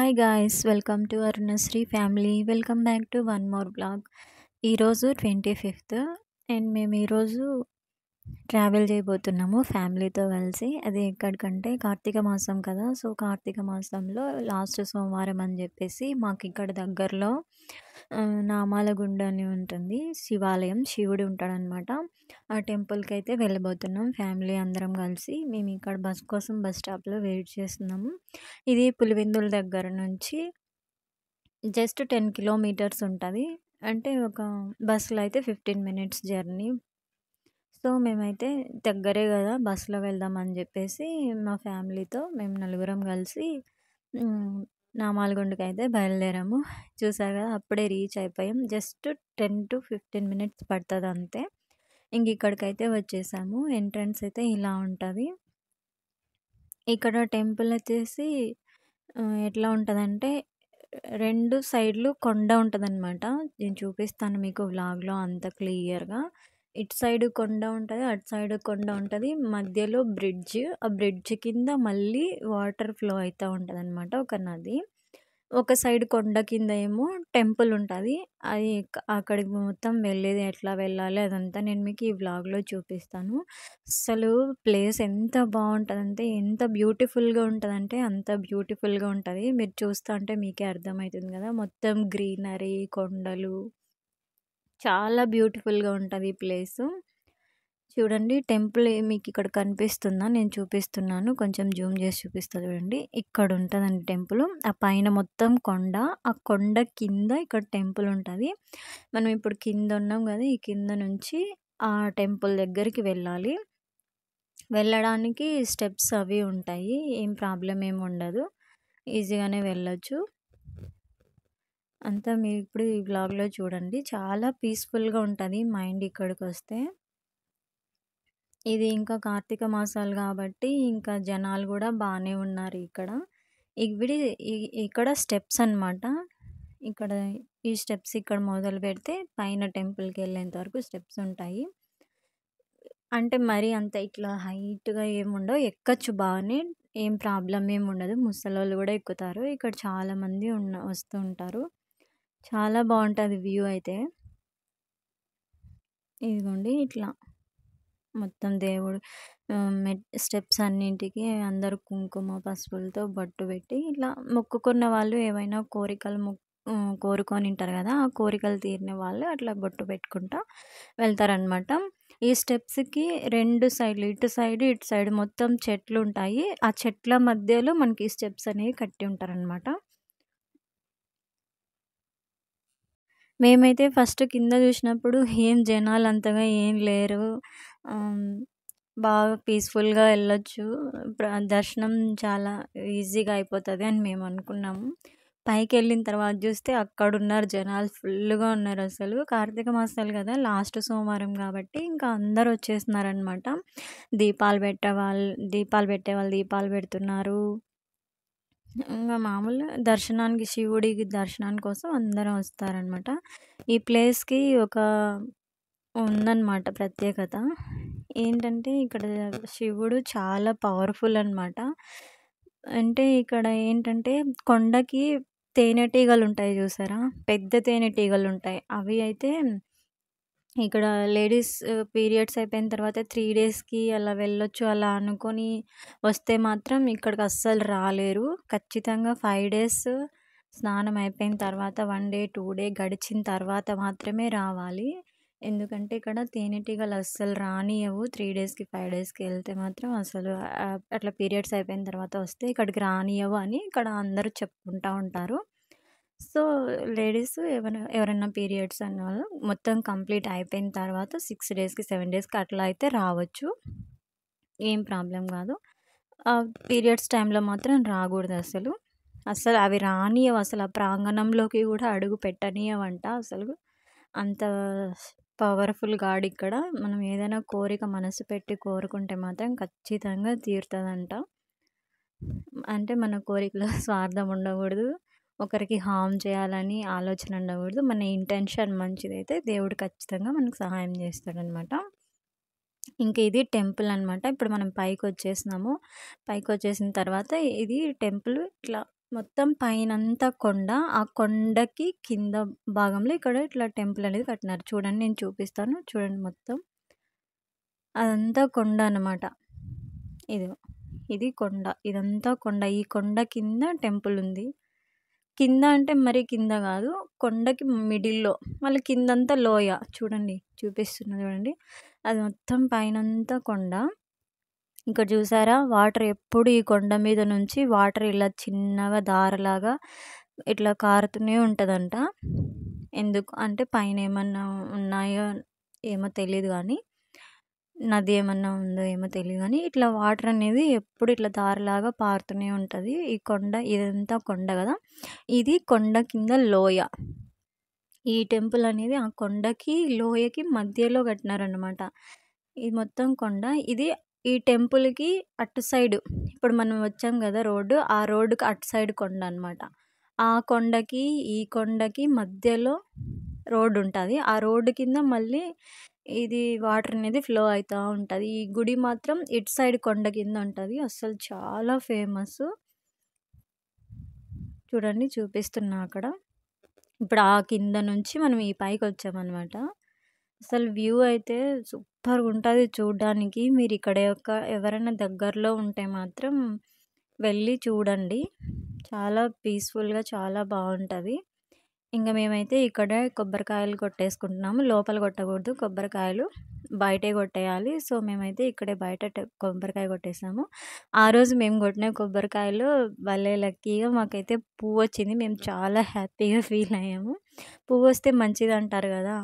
Hi guys, welcome to Arunasri family. Welcome back to one more blog. ఈరోజు 25th and మేము ఈరోజు travel చేయబోతున్నాము ఫ్యామిలీతో కలిసి. అది ఎక్కడికంటే కార్తీక మాసం కదా, సో కార్తీక మాసంలో లాస్ట్ సోమవారం అని చెప్పేసి మాకు ఇక్కడ దగ్గరలో నామాలగుండ అని ఉంటుంది, శివాలయం, శివుడు ఉంటాడనమాట. ఆ టెంపుల్కి అయితే వెళ్ళబోతున్నాం ఫ్యామిలీ అందరం కలిసి. మేము ఇక్కడ బస్ కోసం బస్ స్టాప్లో వెయిట్ చేస్తున్నాము. ఇది పులివెందుల దగ్గర నుంచి జస్ట్ 10 కిలోమీటర్స్ ఉంటుంది. అంటే ఒక బస్సులో అయితే 15 మినిట్స్ జర్నీ. సో మేమైతే దగ్గరే కదా, బస్సులో వెళ్దాం అని చెప్పేసి మా ఫ్యామిలీతో మేము నలుగురం కలిసి నామాలగుండకి అయితే బయలుదేరాము. చూసారు కదా, అప్పుడే రీచ్ అయిపోయాం. జస్ట్ 10 to 15 మినిట్స్ పడుతుంది అంతే. ఇంక ఇక్కడికైతే వచ్చేసాము. ఎంట్రన్స్ అయితే ఇలా ఉంటుంది. ఇక్కడ టెంపుల్ వచ్చేసి ఎట్లా ఉంటుందంటే, 2 సైడ్లు కొండ ఉంటుందన్నమాట. నేను చూపిస్తాను మీకు వ్లాగ్లో అంత క్లియర్గా. ఇటు సైడ్ కొండ ఉంటుంది, అటు సైడ్ కొండ ఉంటుంది, మధ్యలో బ్రిడ్జ్. ఆ బ్రిడ్జ్ కింద మళ్ళీ వాటర్ ఫ్లో అవుతూ ఉంటుంది అనమాట, ఒక నది. ఒక సైడ్ కొండ కింద ఏమో టెంపుల్ ఉంటుంది. అది అక్కడికి మొత్తం వెళ్ళేది, ఎట్లా వెళ్ళాలి అదంతా నేను మీకు ఈ వ్లాగ్లో చూపిస్తాను. అసలు ప్లేస్ ఎంత బాగుంటుందంటే, ఎంత బ్యూటిఫుల్గా ఉంటుందంటే అంత బ్యూటిఫుల్గా ఉంటుంది. మీరు చూస్తూ ఉంటే మీకే అర్థమవుతుంది కదా, మొత్తం గ్రీనరీ, కొండలు, చాలా బ్యూటిఫుల్గా ఉంటుంది ఈ ప్లేసు. చూడండి, టెంపుల్ మీకు ఇక్కడ కనిపిస్తుందా, నేను చూపిస్తున్నాను, కొంచెం జూమ్ చేసి చూపిస్తా చూడండి. ఇక్కడ ఉంటుందండి టెంపుల్. ఆ పైన మొత్తం కొండ, ఆ కొండ కింద ఇక్కడ టెంపుల్ ఉంటుంది. మనం ఇప్పుడు కింద ఉన్నాం కదా, ఈ కింద నుంచి ఆ టెంపుల్ దగ్గరికి వెళ్ళాలి. వెళ్ళడానికి స్టెప్స్ అవి ఉంటాయి, ఏం ప్రాబ్లం ఏమి ఉండదు, ఈజీగానే వెళ్ళొచ్చు. అంతా మీరు ఇప్పుడు ఈ వ్లాగ్లో చూడండి. చాలా పీస్ఫుల్గా ఉంటుంది మైండ్ ఇక్కడికి వస్తే. ఇది ఇంకా కార్తీక మాసాలు కాబట్టి ఇంకా జనాలు కూడా బాగానే ఉన్నారు ఇక్కడ. ఇక్కడ స్టెప్స్ అనమాట. ఇక్కడ ఈ స్టెప్స్ ఇక్కడ మొదలు పెడితే పైన టెంపుల్కి వెళ్ళేంత వరకు స్టెప్స్ ఉంటాయి. అంటే మరీ అంత ఇట్లా హైట్గా ఏముండవు, ఎక్కచ్చు బాగానే, ఏం ప్రాబ్లం ఏమి ఉండదు. ముసలోళ్ళు కూడా ఎక్కుతారు. ఇక్కడ చాలామంది వస్తూ ఉంటారు. చాలా బాగుంటుంది వ్యూ అయితే. ఇదిగోండి, ఇట్లా మొత్తం దేవుడు స్టెప్స్ అన్నింటికి అందరూ కుంకుమ పసుపులతో బొట్టు పెట్టి, ఇట్లా మొక్కుకున్న వాళ్ళు ఏవైనా కోరికలు కోరుకొని ఉంటారు కదా, ఆ కోరికలు తీరిన వాళ్ళు అట్లా బొట్టు పెట్టుకుంటా వెళ్తారనమాట. ఈ స్టెప్స్కి 2 సైడ్లు, ఇటు సైడ్ ఇటు సైడ్ మొత్తం చెట్లు ఉంటాయి. ఆ చెట్ల మధ్యలో మనకి స్టెప్స్ అనేవి కట్టి ఉంటారనమాట. మేమైతే ఫస్ట్ కింద చూసినప్పుడు ఏం జనాలు అంతగా ఏం లేరు, బాగా పీస్ఫుల్గా వెళ్ళొచ్చు, దర్శనం చాలా ఈజీగా అయిపోతుంది అని మేము అనుకున్నాము. పైకి వెళ్ళిన తర్వాత చూస్తే అక్కడ ఉన్నారు జనాలు, ఫుల్గా ఉన్నారు. అసలు కార్తీక మాసాలు కదా, లాస్ట్ సోమవారం కాబట్టి ఇంకా అందరు వచ్చేస్తున్నారనమాట. దీపాలు పెట్టేవాళ్ళు దీపాలు పెడుతున్నారు. ఇంకా మామూలుగా దర్శనానికి, శివుడికి దర్శనం కోసం అందరం వస్తారనమాట. ఈ ప్లేస్కి ఒక ఉందన్నమాట ప్రత్యేకత. ఏంటంటే ఇక్కడ శివుడు చాలా పవర్ఫుల్ అనమాట. అంటే ఇక్కడ ఏంటంటే కొండకి తేనెటీగలు ఉంటాయి చూసారా, పెద్ద తేనెటీగలు ఉంటాయి. అవి అయితే ఇక్కడ లేడీస్ పీరియడ్స్ అయిపోయిన తర్వాత 3 డేస్కి అలా వెళ్ళొచ్చు. అలా అనుకొని వస్తే మాత్రం ఇక్కడికి అస్సలు రాలేరు. ఖచ్చితంగా 5 డేస్ స్నానం అయిపోయిన తర్వాత, 1 డే 2 డే గడిచిన తర్వాత మాత్రమే రావాలి. ఎందుకంటే ఇక్కడ తేనెటీగలు అస్సలు రానియవు. 3 డేస్కి 5 డేస్కి వెళ్తే మాత్రం అసలు అట్లా పీరియడ్స్ అయిపోయిన తర్వాత వస్తే ఇక్కడికి రానియవు అని ఇక్కడ అందరూ చెప్పుకుంటూ ఉంటారు. సో లేడీస్ ఎవరైనా పీరియడ్స్ అన్న వాళ్ళు మొత్తం కంప్లీట్ అయిపోయిన తర్వాత 6 డేస్కి 7 డేస్కి అట్లా అయితే రావచ్చు, ఏం ప్రాబ్లం కాదు. పీరియడ్స్ టైంలో మాత్రం రాకూడదు అసలు. అవి రానియవు, అసలు ఆ ప్రాంగణంలోకి కూడా అడుగు పెట్టనీయవంట. అసలు అంత పవర్ఫుల్ గాడ్ ఇక్కడ. మనం ఏదైనా కోరిక మనసు పెట్టి కోరుకుంటే మాత్రం ఖచ్చితంగా తీరుతుందంట. అంటే మన కోరికలో స్వార్థం ఉండకూడదు, ఒకరికి హామ్ చేయాలని ఆలోచన ఉండకూడదు. మన ఇంటెన్షన్ మంచిదైతే దేవుడు ఖచ్చితంగా మనకు సహాయం చేస్తాడనమాట. ఇంక ఇది టెంపుల్ అనమాట. ఇప్పుడు మనం పైకి వచ్చేసినాము. పైకి వచ్చేసిన తర్వాత ఇది టెంపుల్ ఇట్లా మొత్తం పైనంతా కొండ. ఆ కొండకి కింద భాగంలో ఇక్కడ ఇట్లా టెంపుల్ అనేది కట్టినారు. చూడండి నేను చూపిస్తాను. చూడండి మొత్తం. అదంతా కొండ అనమాట. ఇదిగో. ఇది కొండ. ఇదంతా కొండ. ఈ కొండ కింద టెంపుల్ ఉంది. కింద అంటే మరీ కింద గాదు. కొండకి మిడిల్‌లో. మళ్ళీ కిందంతా లోయ. చూడండి. చూపిస్తున్నా చూడండి. అది మొత్తం పైనంతా కొండ. ఇక్కడ చూసారా? వాటర్ ఎప్పుడు ఈ కొండ మీద నుంచి వాటర్ ఇలా చిన్నగా దారలాగా ఇట్లా కారుతూనే ఉంటదంట. ఎందుకు అంటే పైనేమన్నా ఉన్నాయో ఏమో తెలీదు గానీ, నది ఏమన్నా ఉందో ఏమో తెలీదు గానీ, ఇట్లా వాటర్ అనేది ఎప్పుడు ఇట్లా దారలాగా పారుతూనే ఉంటది. ఈ కొండ ఇదంతా కొండ గదా! ఇది కొండ కింద లోయ. ఈ టెంపుల్ అనేది ఆ కొండకి, లోయకి మధ్యలో కట్టినారనమాట. ఇది మొత్తం కొండ. ఇది ఈ టెంపుల్‌కి అటు సైడు ఇప్పుడు మనం వచ్చాం గదా! రోడ్డు. ఆ రోడ్డుకి అటు సైడ్ కొండ అనమాట. ఆ కొండకి, ఈ కొండకి మధ్యలో రోడ్డుంటది. ఆ రోడ్డు కింద మళ్ళీ ఇది వాటర్ అనేది ఫ్లో అయితా ఉంటది. ఈ గుడి మాత్రం ఇటు సైడ్ కొండ కింద ఉంటది. అస్సలు చాలా ఫేమసు. చూడండి చూపిస్తున్నా అక్కడ. ఇప్పుడు ఆ కింద నుంచి మనం ఈ పైకొచ్చామనమాట. అసలు వ్యూ అయితే సూపర్‌గుంటది చూడ్డానికి. మీరిక్కడ ఎవరైనా దగ్గరలో ఉంటే మాత్రం వెళ్ళి చూడండి. చాలా పీస్‌ఫుల్‌గా చాలా బావుంటది. ఇంక మేమైతే ఇక్కడే కొబ్బరికాయలు కొట్టేసుకుంటున్నాము. లోపల కొట్టకూడదు కొబ్బరికాయలు. బయటే కొట్టేయాలి. సో, మేమైతే ఇక్కడే బయట కొబ్బరికాయ కొట్టేసాము. ఆ రోజు మేము కొట్టిన కొబ్బరికాయలో భలే లక్కీగా మాకైతే పువ్వొచ్చింది. మేము చాలా హ్యాపీగా ఫీల్ అయ్యాము. పువ్వొస్తే మంచిదంటారు గదా!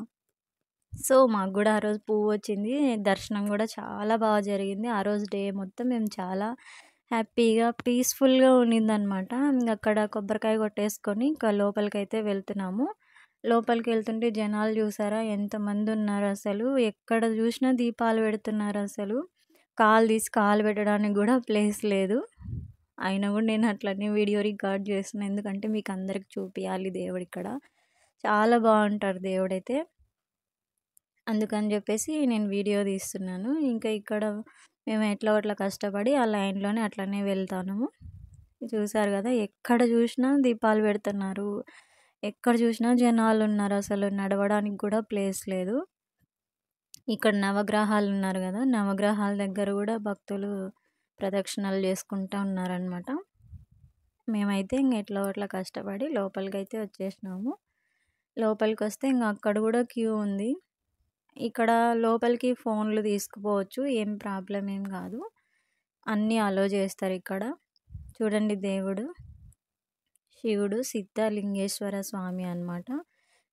సో, మాకు గూడా ఆ రోజు పువ్వొచ్చింది. దర్శనం గూడా చాలా బాగా జరిగింది. ఆ రోజు డే మొత్తం మేము చాలా హ్యాపీగా, పీస్‌ఫుల్‌గా ఉండిందనమాట. ఇంగక్కడ కొబ్బరికాయ కొట్టేసుకొని ఇంకా లోపలికైతే వెళ్తున్నాము. లోపలికెళ్తుంటే జనాలు చూసారా ఎంతమందున్నారసలు. ఎక్కడ జూసినా దీపాలు పెడుతున్నారసలు. కాలు తీసి కాలు పెట్టడానికి గూడా ప్లేస్ లేదు. అయినా గూడా నేను అట్లనే వీడియో రికార్డ్ చేస్తున్నా. ఎందుకంటే మీకందరికి చూపియాలి దేవుడిక్కడ. చాలా బావుంటారు దేవుడైతే. అందుకని జెప్పేసి నేను వీడియో తీస్తున్నాను. ఇంకా ఇక్కడ మేము ఎట్లో అట్లా కష్టపడి ఆ లైన్‌లోనే అట్లనే వెళ్తాన్నాము. చూసారు గదా! ఎక్కడ జూసినా దీపాలు పెడుతున్నారు. ఎక్కడ జూసినా జనాలున్నారసలు. నడవడానికి గూడా ప్లేస్ లేదు. ఇక్కడ నవగ్రహాలున్నారు గదా! నవగ్రహాల దగ్గర గూడా భక్తులు ప్రదక్షిణలు చేసుకుంటా ఉన్నారనమాట. మేమైతే ఇంగ ఎట్లో అట్లా కష్టపడి లోపలికైతే వచ్చేసినాము. లోపలికొస్తే ఇంగ అక్కడ గూడా క్యూ ఉంది. ఇక్కడ లోపలికి ఫోన్‌లు తీసుకుపోవచ్చు. ఏం ప్రాబ్లమ్ ఏం గాదు. అన్నీ అలో చేస్తారిక్కడ. చూడండి దేవుడు. శివుడు సిద్ధలింగేశ్వర స్వామి అనమాట.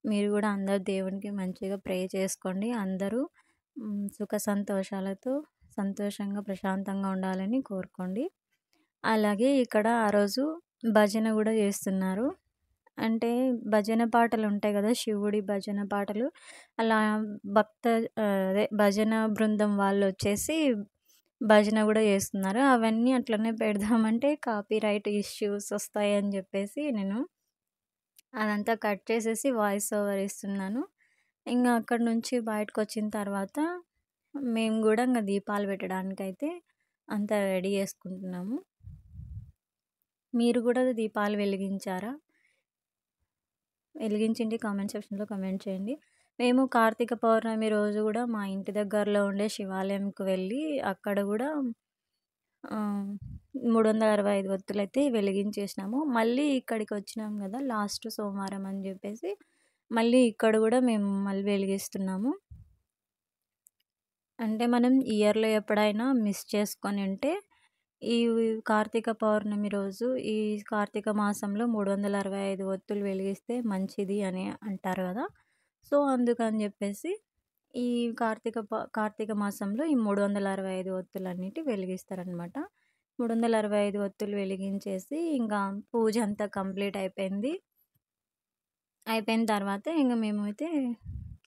మీరు గూడా అందరూ దేవునికి మంచిగా ప్రే చేసుకోండి. అందరూ సుఖ సంతోషాలతో సంతోషంగా, ప్రశాంతంగా ఉండాలని కోరుకోండి. అలాగే ఇక్కడ ఆ రోజు భజన గూడా చేస్తున్నారు. అంటే భజన పాటలుంటాయి గదా! శివుడి భజన పాటలు. అలా భక్త అదే భజన బృందం వాళ్ళొచ్చేసి భజన గూడా చేస్తున్నారు. అవన్నీ అట్లనే పెడదామంటే కాపీరైట్ ఇష్యూస్ వస్తాయని జెప్పేసి నేను అదంతా కట్ చేసేసి వాయిస్ ఓవర్ ఇస్తున్నాను. ఇంగ అక్కడి నుంచి బయటకొచ్చిన తర్వాత మేము గూడా ఇంగ దీపాలు పెట్టడానికైతే అంతా రెడీ చేసుకుంటున్నాము. మీరు గూడా దీపాలు వెలిగించారా? వెలిగించింటే కామెంట్ సెక్షన్‌లో కామెంట్ చేయండి. మేము కార్తీక పౌర్ణమి రోజు గూడా మా ఇంటి దగ్గరలో ఉండే శివాలయంకి వెళ్ళి అక్కడ గూడా 365 ఒత్తులైతే వెలిగించేసినాము. మళ్ళీ ఇక్కడికొచ్చినాం గదా! లాస్ట్ సోమవారం అని జెప్పేసి మళ్ళీ ఇక్కడ గూడా మేము మళ్ళీ వెలిగిస్తున్నాము. అంటే మనం ఇయర్‌లో ఎప్పుడైనా మిస్ చేసుకొనుంటే ఈ కార్తీక పౌర్ణమి రోజు ఈ కార్తీక మాసంలో 365 ఒత్తులు వెలిగిస్తే మంచిది అని అంటారు గదా! సో, అందుకని జెప్పేసి ఈ కార్తీక మాసంలో ఈ 365 ఒత్తులన్నిటి వెలిగిస్తారనమాట. 365 ఒత్తులు వెలిగించేసి ఇంకా పూజ అంతా కంప్లీట్ అయిపోయింది. అయిపోయిన తర్వాత ఇంక మేమైతే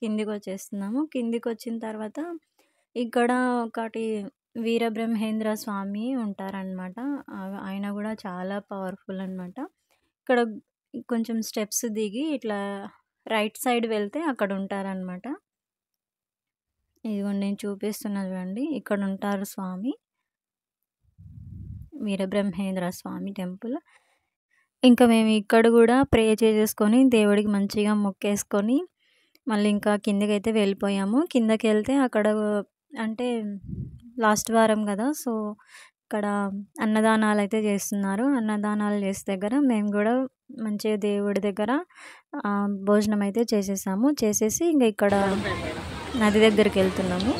కిందికొచ్చేస్తున్నాము. కిందికొచ్చిన తర్వాత ఇక్కడ ఒకటి వీరబ్రహ్మేంద్ర స్వామి ఉంటారనమాట. ఆయన గూడా చాలా పవర్‌ఫుల్ అనమాట. ఇక్కడ కొంచెం స్టెప్స్ దిగి ఇట్లా రైట్ సైడ్ వెళ్తే అక్కడుంటారనమాట. ఇదిగోండి నేను చూపిస్తున్నా చూడండి. ఇక్కడుంటారు స్వామి. వీరబ్రహ్మేంద్ర స్వామి టెంపుల్. ఇంకా మేము ఇక్కడ గూడా ప్రే చేసేసుకొని దేవుడికి మంచిగా మొక్కేసుకొని మళ్ళీ ఇంకా కిందకైతే వెళ్ళిపోయాము. కిందకెళ్తే అక్కడ అంటే లాస్ట్ వారం గదా! సో, ఇక్కడ అన్నదానాలైతే జేస్తున్నారు. అన్నదానాలు చేసే దగ్గర మేము గూడా మంచిగా దేవుడి దగ్గర భోజనమైతే చేసేసాము. చేసేసి ఇంక ఇక్కడ నది దగ్గరికెళ్తున్నాము.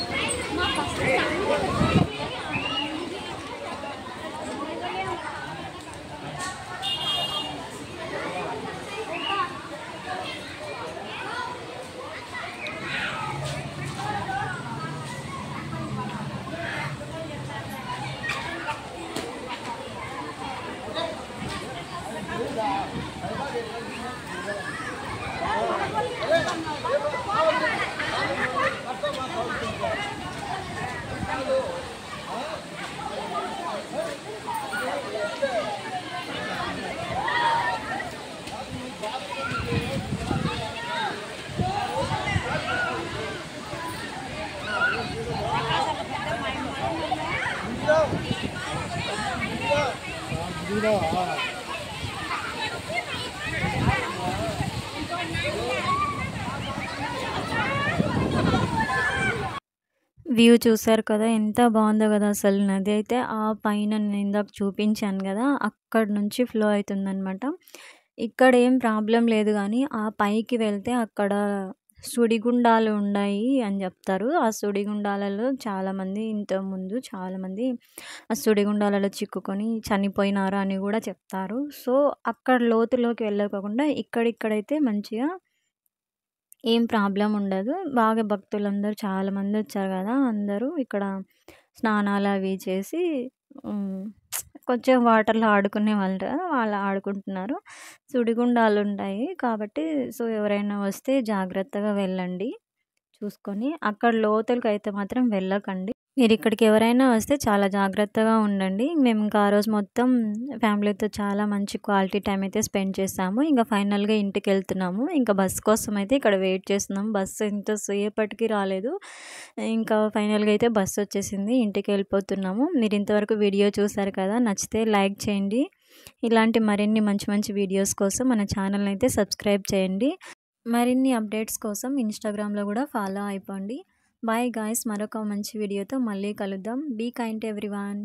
వ్యూ చూసారు కదా! ఎంత బావుందో గదా! అసలు నది అయితే ఆ పైన నేను ఇందాక చూపించాను గదా! అక్కడి నుంచి ఫ్లో అయితుందనమాట. ఇక్కడ ఏం ప్రాబ్లమ్ లేదు గానీ, ఆ పైకి వెళ్తే అక్కడ సుడిగుండాలు ఉన్నాయి అని జెప్తారు. ఆ సుడిగుండాలలో చాలామంది ఆ సుడిగుండాలలో చిక్కుకొని చనిపోయినారు అని గూడా చెప్తారు. సో, అక్కడ లోతులోకి వెళ్ళకోకుండా ఇక్కడిక్కడైతే మంచిగా ఏం ప్రాబ్లమ్ ఉండదు. బాగా భక్తులందరూ చాలామందొచ్చారు గదా! అందరూ ఇక్కడ స్నానాలవి చేసి హ్మ్. కొంచెం వాటర్‌లో ఆడుకునే వాళ్ళు వాళ్ళు ఆడుకుంటున్నారు. సుడిగుండాలుంటాయి కాబట్టి సో, ఎవరైనా వస్తే జాగ్రత్తగా వెళ్ళండి చూసుకొని. అక్కడ లోతులకైతే మాత్రం వెళ్ళకండి. మీరిక్కడికి ఎవరైనా వస్తే చాలా జాగ్రత్తగా ఉండండి. మేము ఇంకా ఆ రోజు మొత్తం ఫ్యామిలీతో చాలా మంచి క్వాలిటీ టైమ్ అయితే స్పెండ్ చేశాము. ఇంక ఫైనల్‌గా ఇంటికెళ్తున్నాము. ఇంకా బస్ కోసం అయితే ఇక్కడ వెయిట్ చేస్తున్నాం. బస్సు ఎంతసేపటికి రాలేదు. ఇంకా ఫైనల్‌గా అయితే బస్సొచ్చేసింది. ఇంటికెళ్ళిపోతున్నాము. మీరు ఇంతవరకు వీడియో చూసారు కదా! నచ్చితే లైక్ చేయండి. ఇలాంటి మరిన్ని మంచి మంచి వీడియోస్ కోసం మన ఛానల్‌ని అయితే సబ్స్క్రైబ్ చేయండి. మరిన్ని అప్డేట్స్ కోసం ఇన్‌స్టాగ్రామ్‌లో గూడా ఫాలో అయిపోండి. బాయ్ గాయ్స్, మరొక మంచి వీడియోతో మళ్ళీ కలుద్దాం. Be kind to everyone.